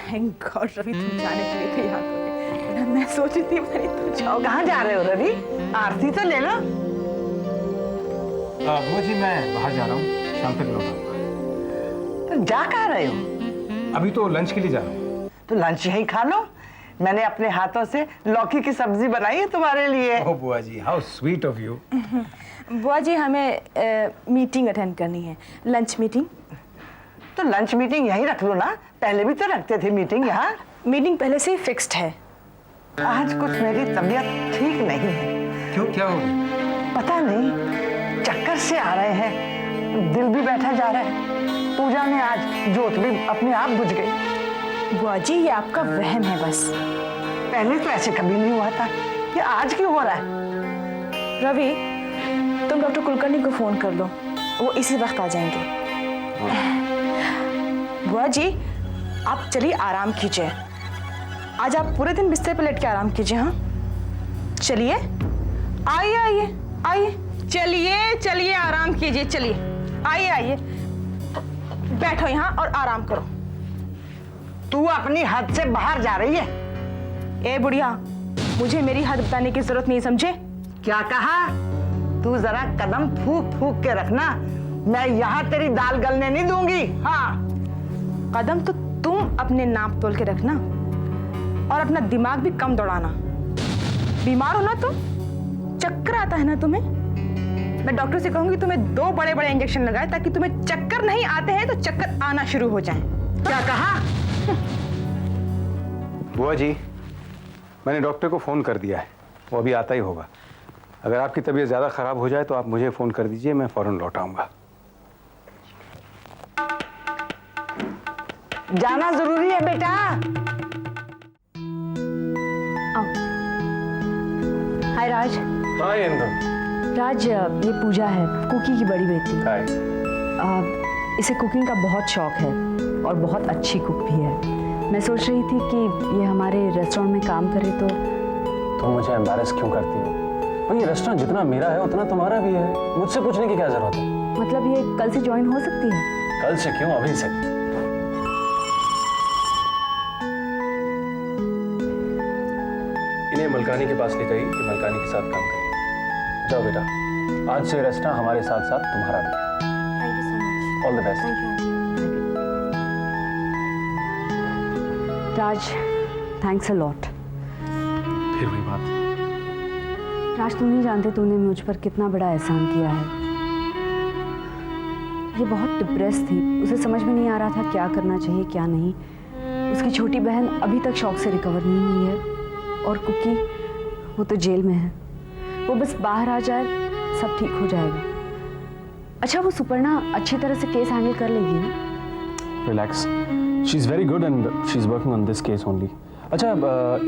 Thank God Ravi, तुम जाने के लिए तैयार हो गए। मैं सोच रही थी मैंने तुम जाओ। कहाँ जा रहे हो रवि? आरती तो ले लो। बुआ जी मैं बाहर जा रहा हूँ, शाम तक लौट आऊंगा। तो जा कहाँ रहे हो? अभी तो लंच के लिए जा रहा हूँ। तो लंच यही खा लो। मैंने अपने हाथों से लौकी की सब्जी बनाई है तुम्हारे लिए। ओह बुआ जी, हाउ स्वीट ऑफ यू। बुआ जी हमें मीटिंग अटेंड करनी है, लंच मीटिंग। तो लंच मीटिंग यहीं रख लो ना, पहले भी तो रखते थे मीटिंग यहाँ। मीटिंग पहले से ही फिक्स्ड है। आज कुछ मेरी तबीयत ठीक नहीं है। क्यों, क्या हो गया? पता नहीं, चक्कर से आ रहे हैं, दिल भी बैठा जा रहा है। पूजा में आज जोत भी अपने आप बुझ गई। बुआ जी ये आपका वहम है बस। पहले तो ऐसे कभी नहीं हुआ था, ये आज क्यों हो रहा है? रवि तुम डॉक्टर कुलकर्णी को फोन कर लो, वो इसी वक्त आ जाएंगे। बुआ जी आप चलिए आराम कीजिए, आज आप पूरे दिन बिस्तर पर लेट के आराम कीजिए। हाँ चलिए, आइए आइए आइए, चलिए चलिए आराम कीजिए, चलिए आइए आइए, बैठो यहाँ और आराम करो। तू अपनी हद से बाहर जा रही है। ए बुढ़िया, मुझे मेरी हद बताने की जरूरत नहीं, समझे? क्या कहा? तू जरा कदम फूक फूक के रखना, मैं यहाँ तेरी दाल गलने नहीं दूंगी। हाँ कदम तो तुम अपने नाप तोल के रखना और अपना दिमाग भी कम दौड़ाना। बीमार हो ना तुम, चक्कर आता है ना तुम्हें, मैं डॉक्टर से कहूंगी तुम्हें 2 बड़े-बड़े इंजेक्शन लगाए ताकि तुम्हें चक्कर नहीं आते हैं तो चक्कर आना शुरू हो जाएं। क्या कहा? बुआ जी मैंने डॉक्टर को फ़ोन कर दिया है, वो अभी आता ही होगा। अगर आपकी तबीयत ज़्यादा ख़राब हो जाए तो आप मुझे फ़ोन कर दीजिए, मैं फ़ौरन लौट आऊँगा। जाना जरूरी है बेटा। हाय राज। हाय इंदु। राज ये पूजा है, कुकी की बड़ी बेटी। हाय। इसे कुकिंग का बहुत शौक है और बहुत अच्छी कुक भी है। मैं सोच रही थी कि ये हमारे रेस्टोरेंट में काम करे तो। तुम मुझे एम्बैरेस क्यों करती हो? भाई ये रेस्टोरेंट जितना मेरा है उतना तुम्हारा भी है, मुझसे पूछने की क्या जरूरत है? मतलब ये कल से ज्वाइन हो सकती है? कल से क्यों, अभी से। इन्हें मलकानी के पास ले जाइए कि मलकानी के साथ काम करें। जाओ बेटा, आज से रेस्टोरेंट हमारे साथ साथ तुम्हारा भी है। Thank you so much. All the best. Raj thanks a lot. फिर वही बात। राज तुम नहीं जानते तूने मुझ पर कितना बड़ा एहसान किया है। ये बहुत डिप्रेस थी, उसे समझ में नहीं आ रहा था क्या करना चाहिए क्या नहीं। उसकी छोटी बहन अभी तक शॉक से रिकवर नहीं हुई है और कुकी वो तो जेल में है। वो बस बाहर आ जाए सब ठीक हो जाएगा। अच्छा वो सुपर्णा अच्छी तरह से केस हैंडल कर लेगी ना? Relax, she is very good and she is working on this case only. अच्छा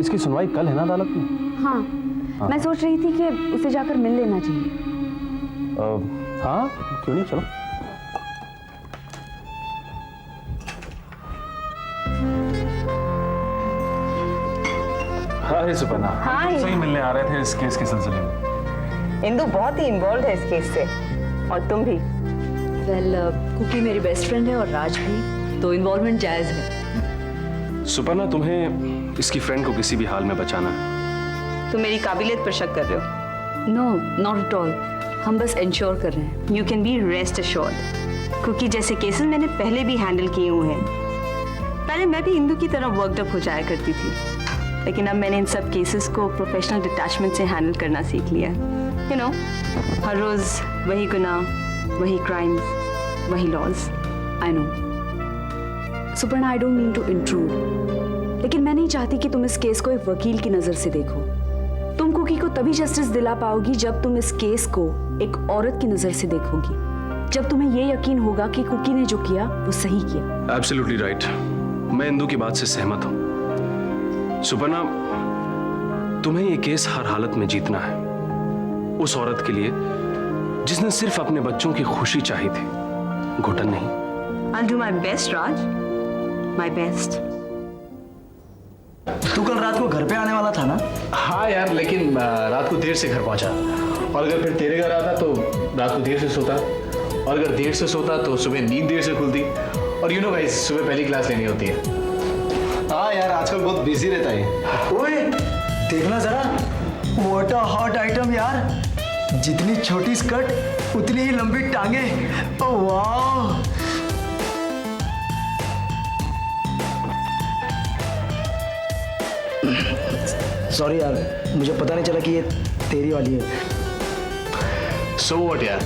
इसकी सुनवाई कल है ना अदालत में? हाँ, मैं सोच रही थी कि उसे जाकर मिल लेना चाहिए। हाँ क्यों नहीं, चलो। हाय सुपर्णा। हाय। तुमसे ही मिलने आ रहे थे इस केस के सिलसिले में। इंदु बहुत ही इन्वॉल्व है इस केस से, और तुम भी। वेल कुकी मेरी बेस्ट फ्रेंड है और राज भी, तो इन्वॉल्वमेंट जायज है। सुपर्णा तुम्हें इसकी फ्रेंड को किसी भी हाल में बचाना है। तुम मेरी काबिलियत पर शक कर रहे हो? नो नॉट एट ऑल, हम बस इंश्योर कर रहे हैं। You can be rest assured. कुकी जैसे केसेस मैंने पहले भी हैंडल किए हुए हैं। पहले मैं भी इंदु की तरह वर्कड अप हो जाया करती थी, लेकिन अब मैंने इन सब केसेस को प्रोफेशनल डिटैचमेंट से हैंडल करना सीख लिया है। यू नो, हर रोज वही गुनाह, वही क्राइम्स, वही laws. I know Suparna, I don't mean to intrude, लेकिन मैं नहीं चाहती कि तुम इस केस को एक वकील की नजर से देखो। तुम कुकी को तभी जस्टिस दिला पाओगी जब तुम इस केस को एक औरत की नजर से देखोगी, जब तुम्हें ये यकीन होगा कि कुकी ने जो किया वो सही किया। एब्सोल्युटली राइट, मैं इंदु की बात से सहमत हूं। सुपर्णा, तुम्हें ये केस हर हालत में जीतना है, उस औरत के लिए जिसने सिर्फ अपने बच्चों की खुशी चाही थी, घुटन नहीं। I'll do my best, Raj. My best. तू कल रात को घर पे आने वाला था ना? हाँ यार, लेकिन रात को देर से घर पहुंचा, और अगर फिर तेरे घर आता तो रात को देर से सोता, और अगर देर से सोता तो सुबह नींद देर से खुलती, और यू नो गाइस, सुबह पहली क्लास लेनी होती है। हाँ यार, आजकल बहुत बिजी रहता है। ओए देखना जरा, व्हाट अ हॉट आइटम यार। जितनी छोटी स्कर्ट उतनी ही लंबी टांगे। ओह वाह। सॉरी यार, मुझे पता नहीं चला कि ये तेरी वाली है। सो व्हाट यार,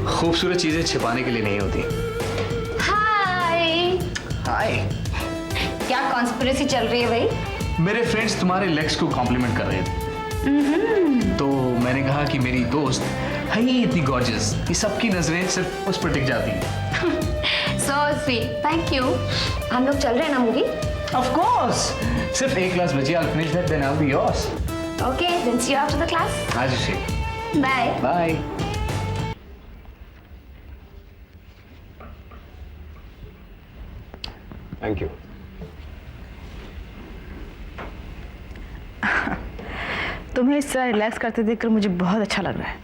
खूबसूरत चीजें छिपाने के लिए नहीं होती। हाय। हाय। क्या कॉन्स्पिरेसी चल रही है भाई? मेरे फ्रेंड्स तुम्हारे लेग्स को कॉम्प्लीमेंट कर रहे थे, तो मैंने कहा कि मेरी दोस्त है ही इतनी गॉर्जियस कि सबकी नजरें सिर्फ उस पर टिक जाती हैं। So sweet, thank you. हम लोग चल रहे हैं ना मूवी? Of course. सिर्फ एक क्लास बची, I'll finish that, then I'll be yours. Okay, then see you after the class. आज से। Bye. Bye. Thank you. तुम्हें इस तरह रिलैक्स करते देखकर मुझे बहुत अच्छा लग रहा है।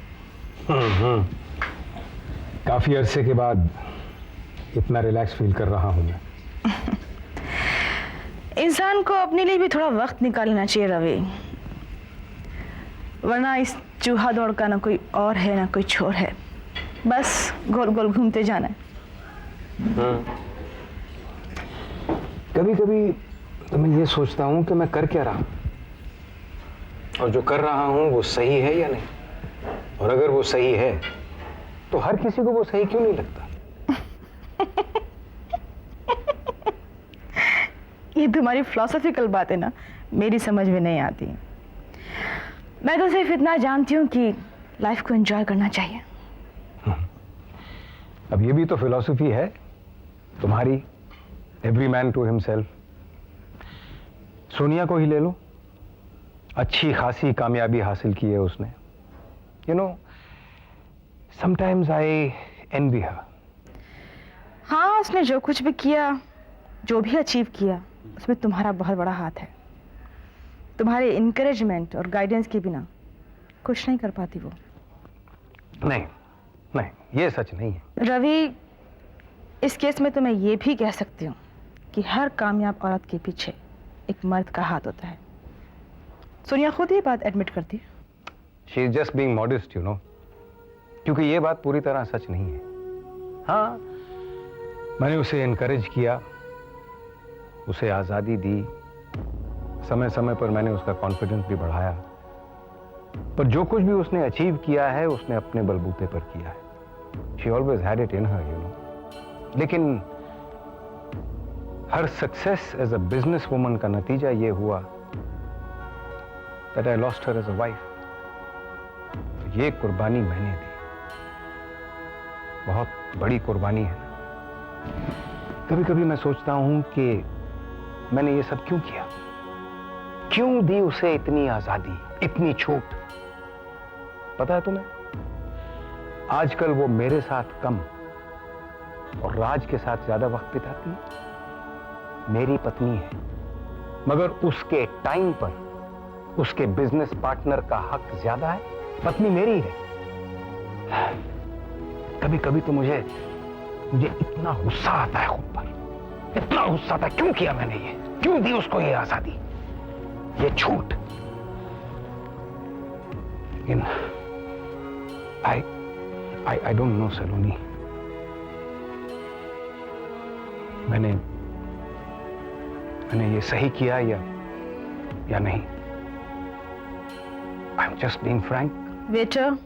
काफ़ी अरसे के बाद इतना रिलैक्स फील कर रहा हूँ मैं। इंसान को अपने लिए भी थोड़ा वक्त निकालना चाहिए रवि, वरना इस चूहा दौड़ का ना कोई और है ना कोई छोर है, बस गोल गोल घूमते जाना है। कभी कभी तो मैं ये सोचता हूँ कि मैं कर क्या रहा हूँ, और जो कर रहा हूँ वो सही है या नहीं, और अगर वो सही है तो हर किसी को वो सही क्यों नहीं लगता। ये तुम्हारी फिलोसॉफिकल बात है ना, मेरी समझ में नहीं आती। मैं तो सिर्फ इतना जानती हूँ कि लाइफ को एंजॉय करना चाहिए। अब ये भी तो फिलॉसफी है तुम्हारी, every man to himself. Sonia को ही ले लो, अच्छी खासी कामयाबी हासिल की है उसने। You know, sometimes I envy her. हाँ, उसने जो कुछ भी किया, जो भी अचीव किया, उसमें तुम्हारा बहुत बड़ा हाथ है। तुम्हारे इनकरेजमेंट और गाइडेंस के बिना कुछ नहीं कर पाती वो। नहीं नहीं, ये सच नहीं है रवि। इस केस में तो मैं ये भी कह सकती हूँ कि हर कामयाब औरत के पीछे एक मर्द का हाथ होता है। सोनिया खुद ये बात एडमिट करती है। She is just being modest, you know, क्योंकि ये बात पूरी तरह सच नहीं है। हाँ, मैंने उसे इनकरेज किया, उसे आज़ादी दी, समय समय पर मैंने उसका कॉन्फिडेंस भी बढ़ाया, पर जो कुछ भी उसने अचीव किया है उसने अपने बलबूते पर किया है। She always had it in her, you know. लेकिन her success as a business woman का नतीजा ये हुआ that I lost her as a wife. ये कुर्बानी मैंने दी, बहुत बड़ी कुर्बानी है। कभी कभी मैं सोचता हूं कि मैंने ये सब क्यों किया, क्यों दी उसे इतनी आजादी, इतनी छूट। पता है तुम्हें, आजकल वो मेरे साथ कम और राज के साथ ज्यादा वक्त बिताती है। मेरी पत्नी है, मगर उसके टाइम पर उसके बिजनेस पार्टनर का हक ज्यादा है। पत्नी मेरी है। कभी कभी तो मुझे इतना गुस्सा आता है खुद पर, इतना गुस्सा आता है, क्यों किया मैंने ये, क्यों दी उसको ये आजादी, ये छूट। लेकिन आई डोंट नो सलोनी, मैंने ये सही किया या नहीं। I am just being Frank. Waiter,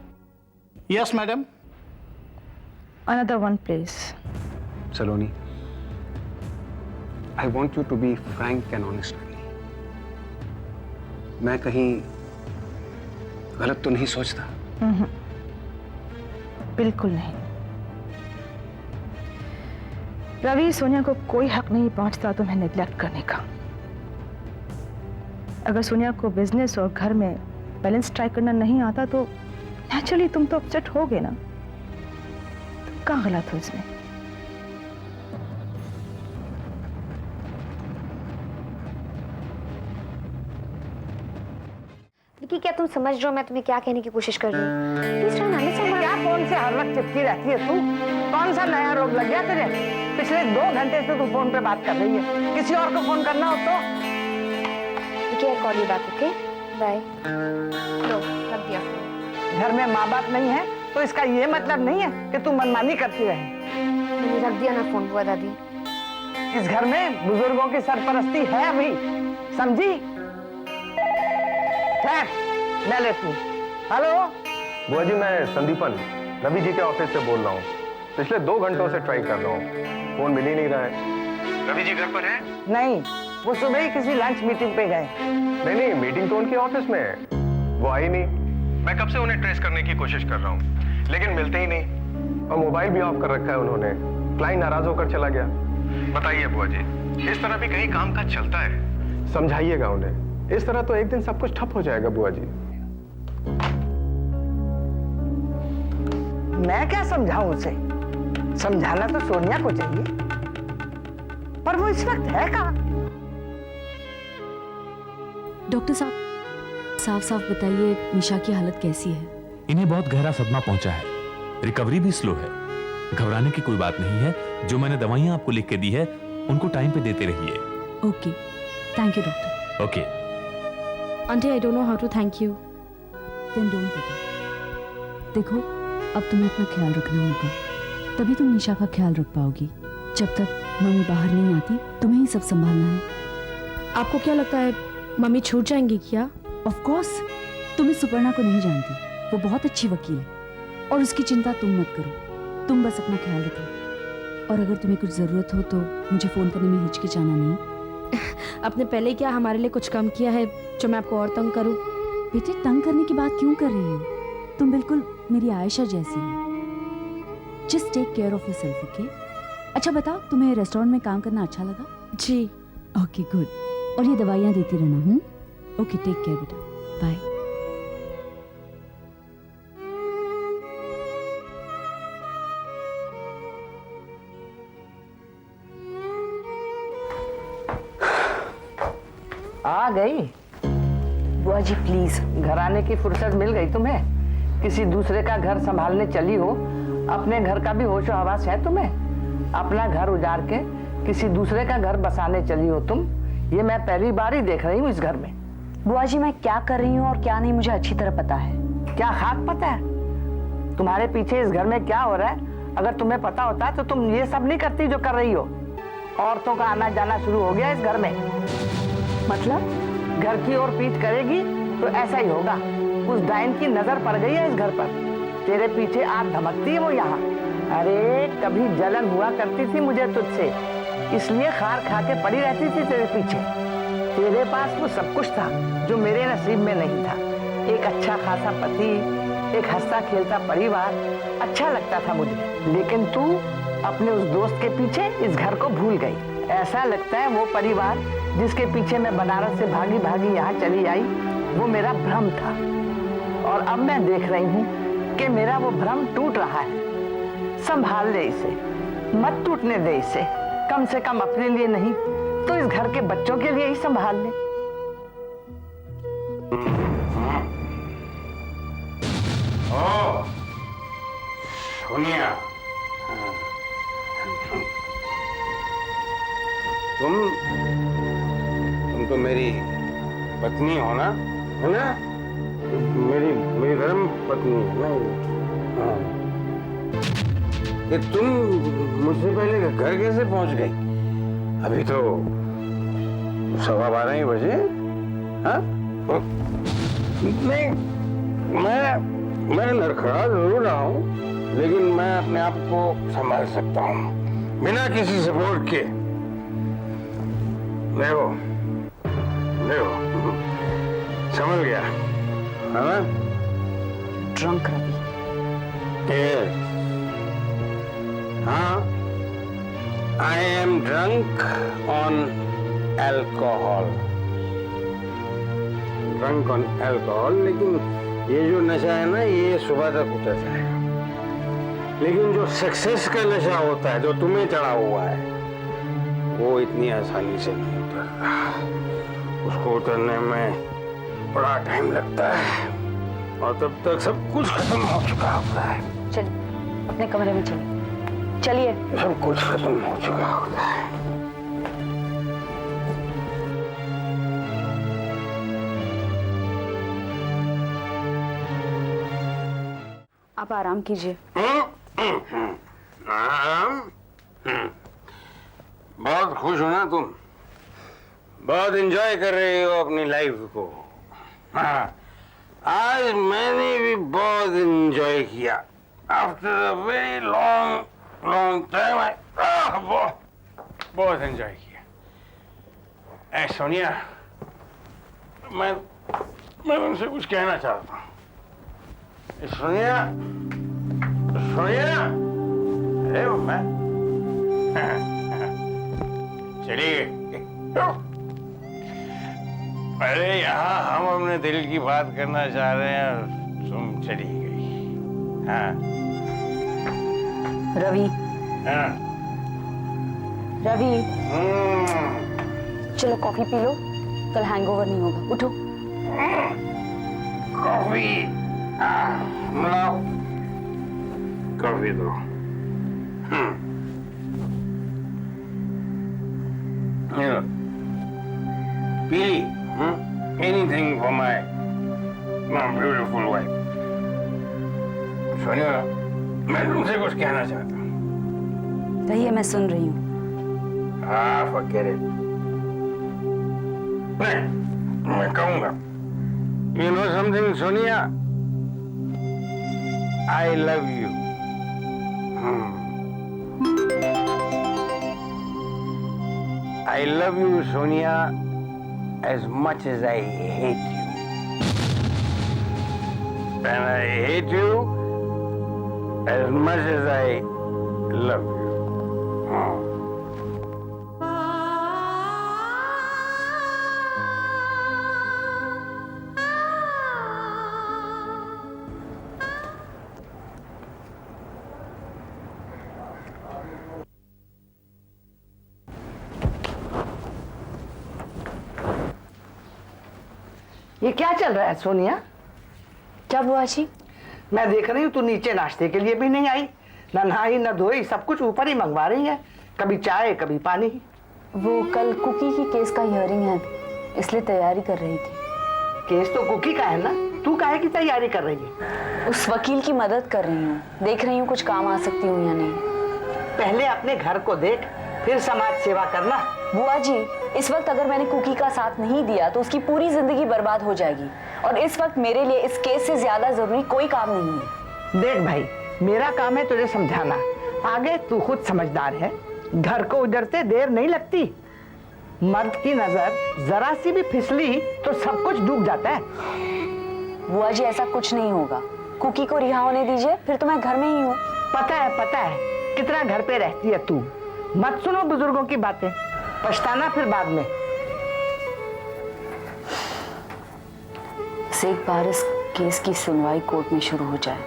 Yes, madam. another one please. Saloni, I want you to be frank and honest with me. मैं कहीं गलत तो नहीं सोचता? बिल्कुल नहीं। रवि, सोनिया को कोई हक नहीं पहुंचता तुम्हें नेग्लेक्ट करने का। अगर सोनिया को बिजनेस और घर में बैलेंस ट्राई करना नहीं आता तो नेचुरली तुम तो अपसेट होगे ना। तुम कहाँ गलत हो इसमें? विकी, क्या तुम समझ रहे हो मैं तुम्हें क्या कहने की कोशिश कर रही हूँ? Please try understand. क्या फोन से हर वक्त चिपकी रहती है तू? कौन सा नया रोग लग गया तेरे? पिछले 2 घंटे से तू फोन पे बात कर रही है, किसी और को फोन करना हो तो। ठीक है, call you back, okay bye. लो, रख दिया फोन। घर में माँ बाप नहीं है तो इसका ये मतलब नहीं है कि तू मनमानी करती रहे। मैंने रख दिया ना फोन, बुआ दादी। इस घर में बुजुर्गों की सरपरस्ती है अभी, समझी? मैं लेती हूँ। हेलो बुआ जी, मैं संदीपन रवि जी के ऑफिस से बोल रहा हूँ। पिछले 2 घंटों से ट्राई कर रहा हूँ, फोन मिल ही नहीं रहा है। रवि जी घर पर है? नहीं, वो सुबह ही किसी लंच मीटिंग पे गए। नहीं, मीटिंग तो उनके ऑफिस में है, वो आई नहीं। मैं कब से उन्हें ट्रेस करने की कोशिश कर रहा हूँ, लेकिन मिलते ही नहीं। और मोबाइल भी ऑफ कर रखा है उन्होंने। क्लाइंट नाराज होकर चला गया। बताइए बुआ जी, इस तरह भी कहीं काम काज चलता है? समझाइएगा उन्हें, इस तरह तो एक दिन सब कुछ ठप हो जाएगा बुआ जी। मैं क्या समझाऊं उसे? समझाना तो सोनिया को चाहिए, पर वो इस वक्त है कहाँ? डॉक्टर साहब, साफ साफ बताइए निशा की हालत कैसी है? इन्हें बहुत गहरा सदमा पहुंचा है, रिकवरी भी स्लो है। घबराने की कोई बात नहीं है। जो मैंने दवाइयां आपको लिख के दी है उनको टाइम पे देते रहिए। Okay, thank you doctor. Okay. Aunty, I don't know how to thank you. Then don't बेटा। देखो, अब तुम्हें अपना ख्याल रखना होगा, तभी तुम निशा का ख्याल रख पाओगी। जब तक मम्मी बाहर नहीं आती तुम्हें ही सब संभालना है। आपको क्या लगता है मम्मी छूट जाएंगी क्या? Of course. तुम इस सुपर्णा को नहीं जानती, वो बहुत अच्छी वकील है और उसकी चिंता तुम मत करो। तुम बस अपना ख्याल रखो, और अगर तुम्हें कुछ जरूरत हो तो मुझे फोन करने में हिचकिचाना नहीं। आपने पहले क्या हमारे लिए कुछ कम किया है जो मैं आपको और तंग करूं? बेटे, तंग करने की बात क्यों कर रही हो? तुम बिल्कुल मेरी आयशा जैसी हो। Just take care of yourself, okay? अच्छा बताओ, तुम्हें रेस्टोरेंट में काम करना अच्छा लगा? जी। Okay, good. और ये दवाइयाँ देती रहना। ओके, टेक केयर बेटा, बाय। आ गई बुआ जी प्लीज। घर आने की फुर्सत मिल गई तुम्हें? किसी दूसरे का घर संभालने चली हो, अपने घर का भी होश हवास है तुम्हें? अपना घर उजाड़ के किसी दूसरे का घर बसाने चली हो तुम। ये मैं पहली बार ही देख रही हूँ इस घर में। बुआ जी, मैं क्या कर रही हूँ और क्या नहीं मुझे अच्छी तरह पता है। क्या खाक पता है तुम्हारे पीछे इस घर में क्या हो रहा है? अगर तुम्हें पता होता तो तुम ये सब नहीं करती जो कर रही हो। औरतों का आना जाना शुरू हो गया इस घर में। मतलब घर की ओर पीठ करेगी तो ऐसा ही होगा। उस डायन की नजर पड़ गई है इस घर पर। तेरे पीछे आग धमकती है वो यहाँ। अरे कभी जलन हुआ करती थी मुझे तुझसे, इसलिए खार खा के पड़ी रहती थी तेरे पीछे। तेरे पास वो सब कुछ था जो मेरे नसीब में नहीं था। एक अच्छा खासा पति, एक हंसता खेलता परिवार, अच्छा लगता था मुझे। लेकिन तू अपने उस दोस्त के पीछे इस घर को भूल गई। ऐसा लगता है वो परिवार जिसके पीछे मैं बनारस से भागी भागी यहाँ चली आई, वो मेरा भ्रम था। और अब मैं देख रही हूँ कि मेरा वो भ्रम टूट रहा है। संभाल ले इसे, मत टूटने दे इसे। कम से कम अपने लिए नहीं तो इस घर के बच्चों के लिए ही संभाल ले। सोनिया, तुम तो मेरी पत्नी हो ना, है ना? मेरी धर्म पत्नी है ना। हाँ। कि तुम मुझसे पहले घर कैसे पहुंच गई? अभी तो 12:15 ही बजे। हाँ? नहीं, मैं लड़खड़ा जरूर रहा हूँ, लेकिन मैं अपने आप को संभाल सकता हूँ बिना किसी सपोर्ट के। देखो समझ गया, है ना? ड्रंक रवि। हाँ, I am drunk on alcohol. Drunk on alcohol. लेकिन ये जो नशा है ना, ये सुबह तक उतर जाएगा। लेकिन जो सक्सेस का नशा होता है, जो तुम्हें चढ़ा हुआ है, वो इतनी आसानी से नहीं उतरता। उसको उतरने में बड़ा टाइम लगता है, और तब तक सब कुछ खत्म हो चुका होता है। चलिए अपने कमरे में चलिए। चलिए। सब कुछ खत्म हो चुका होता है। आप आराम कीजिए। बहुत खुश हो ना तुम, बहुत एंजॉय कर रही हो अपनी लाइफ को। हाँ, आज मैंने भी बहुत एंजॉय किया। After a very long long time बहुत एंजॉय किया। ऐ सोनिया, मैं उनसे कुछ कहना चाहता हूँ। सोनिया, सोनिया, अरे मैं चलिए। अरे यहाँ हम अपने दिल की बात करना चाह रहे हैं और तुम चली गई। हाँ रवि, हाँ। रवि, चलो कॉफी पी लो, कल हैंगओवर नहीं होगा। उठो। कॉफी, लाओ कॉफी दो। पीली, anything for my beautiful wife. Sonia, मैं तुमसे कुछ कहना चाहता हूँ। कहिए, मैं सुन रही हूँ। forget it. मैं कहूँगा। You know something, Sonia? I love you. I love you, Sonia, as much as I hate you. And I hate you as much as I love you. ये क्या चल रहा है सोनिया? क्या बुआ जी? मैं देख रही हूँ तू नीचे नाश्ते के लिए भी नहीं आई, ना नहाई ना धोई, सब कुछ ऊपर ही मंगवा रही है, कभी चाय कभी पानी। वो कल कुकी की केस का हियरिंग है, इसलिए तैयारी कर रही थी। केस तो कुकी का है ना, तू काहे की तैयारी कर रही है? उस वकील की मदद कर रही हूँ, देख रही हूँ कुछ काम आ सकती हूँ या नहीं। पहले अपने घर को देख, फिर समाज सेवा करना। बुआ जी, इस वक्त अगर मैंने कुकी का साथ नहीं दिया तो उसकी पूरी जिंदगी बर्बाद हो जाएगी, और इस वक्त मेरे लिए इस केस से ज्यादा जरूरी कोई काम नहीं है। देख भाई, मेरा काम है तुझे समझाना, आगे तू खुद समझदार है। घर को उजड़ते देर नहीं लगती। मर्द की नजर जरा सी भी फिसली तो सब कुछ डूब जाता है। बुआ जी, ऐसा कुछ नहीं होगा। कुकी को रिहा होने दीजिए, फिर तो मैं घर में ही हूँ। पता है कितना घर पे रहती है तू। मत सुनो बुजुर्गों की बातें, पछताना फिर बाद में। एक बार इस केस की सुनवाई कोर्ट में शुरू हो जाए,